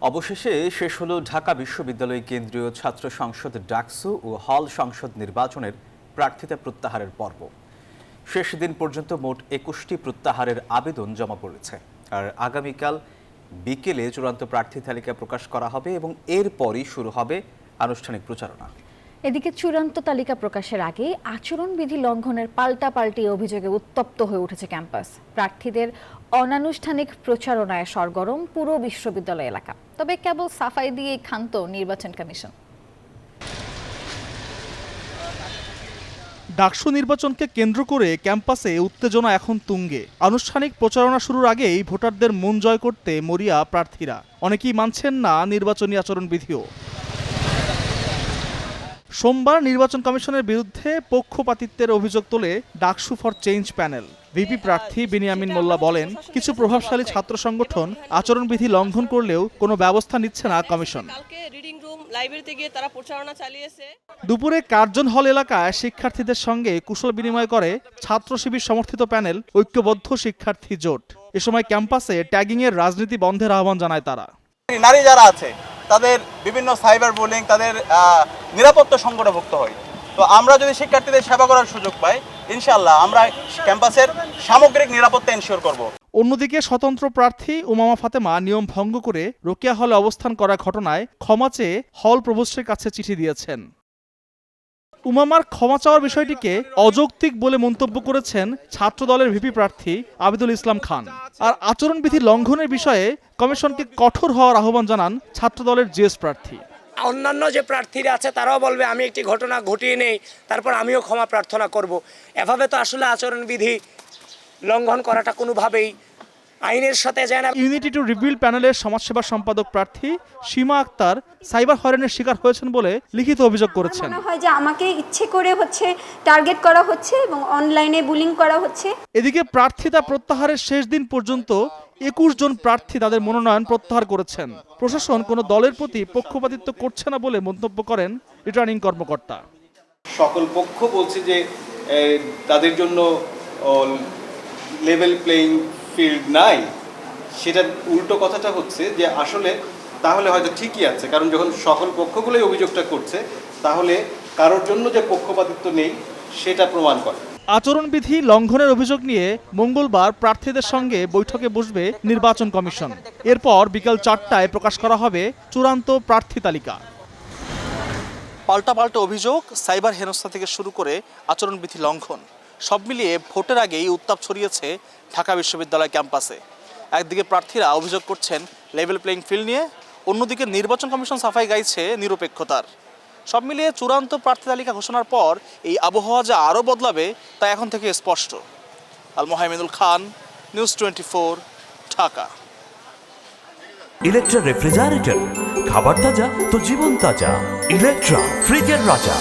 অবশেষে শেষ হলো ঢাকা বিশ্ববিদ্যালয় কেন্দ্রীয় ছাত্র সংসদ ডাকসু ও হল সংসদ নির্বাচনের প্রার্থিতা প্রত্যাহারের পর্ব। শেষ দিন পর্যন্ত মোট ২১টি প্রত্যাহারের আবেদন জমা পড়েছে। আর আগামীকাল বিকেলে চূড়ান্ত প্রার্থী তালিকা প্রকাশ করা হবে এবং এরপরই শুরু হবে আনুষ্ঠানিক প্রচারণা। এদিকে চূড়ান্ত তালিকা প্রকাশের আগে আচরণবিধি লঙ্ঘনের পাল্টাপাল্টি অভিযোগে উত্তপ্ত হয়ে উঠেছে ক্যাম্পাস। প্রার্থীদের অনানুষ্ঠানিক প্রচারণায় সরগরম পুরো বিশ্ববিদ্যালয় এলাকা। তবে কেবল সাফাই দিয়ে ক্ষান্ত নির্বাচন কমিশন। ডাকসু নির্বাচনকে কেন্দ্র করে ক্যাম্পাসে উত্তেজনা এখন তুঙ্গে। আনুষ্ঠানিক প্রচারণা শুরুর আগেই ভোটারদের মন জয় করতে মরিয়া প্রার্থীরা। অনেকেই মানছেন না নির্বাচনী আচরণবিধিও। সোমবার নির্বাচন কমিশনের বিরুদ্ধে পক্ষপাতিত্বের অভিযোগ তোলে DUCSU for change panel. VP প্রার্থী বিনিয়ামিন মোল্লা বলেন, কিছু প্রভাবশালী ছাত্র সংগঠন আচরণবিধি লঙ্ঘন করলেও কোনো ব্যবস্থা নিচ্ছে না কমিশন। দুপুরে কার্জন হল এলাকায় শিক্ষার্থীদের সঙ্গে কুশল বিনিময় করে ছাত্র শিবির সমর্থিত প্যানেল ঐক্যবদ্ধ শিক্ষার্থী জোট। এ সময় ক্যাম্পাসে ট্যাগিংয়ের রাজনীতি বন্ধের আহ্বান জানায় তারা। নারী যারা আছে তাদের বিভিন্ন সাইবার বুলিং, তাদের নিরাপত্তা সংকটভুক্ত হয়। তো আমরা যদি শিক্ষার্থীদের সেবা করার সুযোগ পাই, ইনশাআল্লাহ আমরা ক্যাম্পাসের সামগ্রিক নিরাপত্তা এনশিওর করব। অন্যদিকে স্বতন্ত্র প্রার্থী উমামা ফাতেমা নিয়ম ভঙ্গ করে রোকেয়া হলে অবস্থান করা ঘটনায় ক্ষমা চেয়ে হল প্রভোস্টের কাছে চিঠি দিয়েছেন। উমামার ক্ষমা চাওয়ার বিষয়টিকে অযৌক্তিক বলে মন্তব্য করেছেন ছাত্রদলের ভিপি প্রার্থী আবিদুল ইসলাম খান। আর আচরণবিধি লঙ্ঘনের বিষয়ে কমিশনকে কঠোর হওয়ার আহ্বান জানান ছাত্রদলের জিএস প্রার্থী। অন্যান্য যে প্রার্থীরা আছে তারাও বলবে আমি একটি ঘটনা ঘটিয়ে নেই, তারপর আমিও ক্ষমা প্রার্থনা করব। এভাবে তো আসলে আচরণবিধি লঙ্ঘন করাটা কোনোভাবেই আইনের সাথে যায় না। ইউনিটি টু রিবিল্ড প্যানেলের সমাজসেবা সম্পাদক প্রার্থী সীমা আক্তার সাইবার হয়রানির শিকার হয়েছেন বলে লিখিত অভিযোগ করেছেন। মনে হয় যে আমাকে ইচ্ছে করে টার্গেট করা হচ্ছে এবং অনলাইনে বুলিং করা হচ্ছে। এদিকে প্রার্থিতা প্রত্যাহারের শেষ দিন পর্যন্ত ২১ জন প্রার্থী তাদের মনোনয়ন প্রত্যাহার করেছেন। প্রশাসন কোনো দলের প্রতি পক্ষপাতিত্ব করছে না বলে মন্তব্য করেন রিটার্নিং কর্মকর্তা। সকল পক্ষ বলছে যে তাদের জন্য লেভেল প্লেইং ফিল্ড নাই। সেটা উল্টো কথাটা হচ্ছে যে আসলে তাহলে হয়তো ঠিকই আছে, কারণ যখন সকল পক্ষগুলোই অভিযোগটা করছে তাহলে কারোর জন্য যে পক্ষপাতিত্ব নেই সেটা প্রমাণ করে। আচরণবিধি লঙ্ঘনের অভিযোগ নিয়ে মঙ্গলবার প্রার্থীদের সঙ্গে বৈঠকে বসবে নির্বাচন কমিশন। এরপর বিকাল ৪টায় প্রকাশ করা হবে চূড়ান্ত প্রার্থী তালিকা। পাল্টা অভিযোগ, সাইবার হেনস্থা থেকে শুরু করে আচরণবিধি লঙ্ঘন, সব মিলিয়ে ভোটের আগেই উত্তাপ ছড়িয়েছে ঢাকা বিশ্ববিদ্যালয় ক্যাম্পাসে। একদিকে প্রার্থীরা অভিযোগ করছেন লেভেল প্লেইং ফিল্ড নিয়ে, অন্যদিকে নির্বাচন কমিশন সাফাই গাইছে নিরপেক্ষতার। সব মিলিয়ে চূড়ান্ত প্রার্থী তালিকা ঘোষণার পর এই আবহাওয়া যে আরও বদলাবে তা এখন থেকে স্পষ্ট। আল মোহাইমেদুল খান, নিউজ 24, ঢাকা। ইলেকট্রা রেফ্রিজারেটর, খাবার তাজা তো জীবন তাজা। ইলেকট্রা, ফ্রিজের রাজা।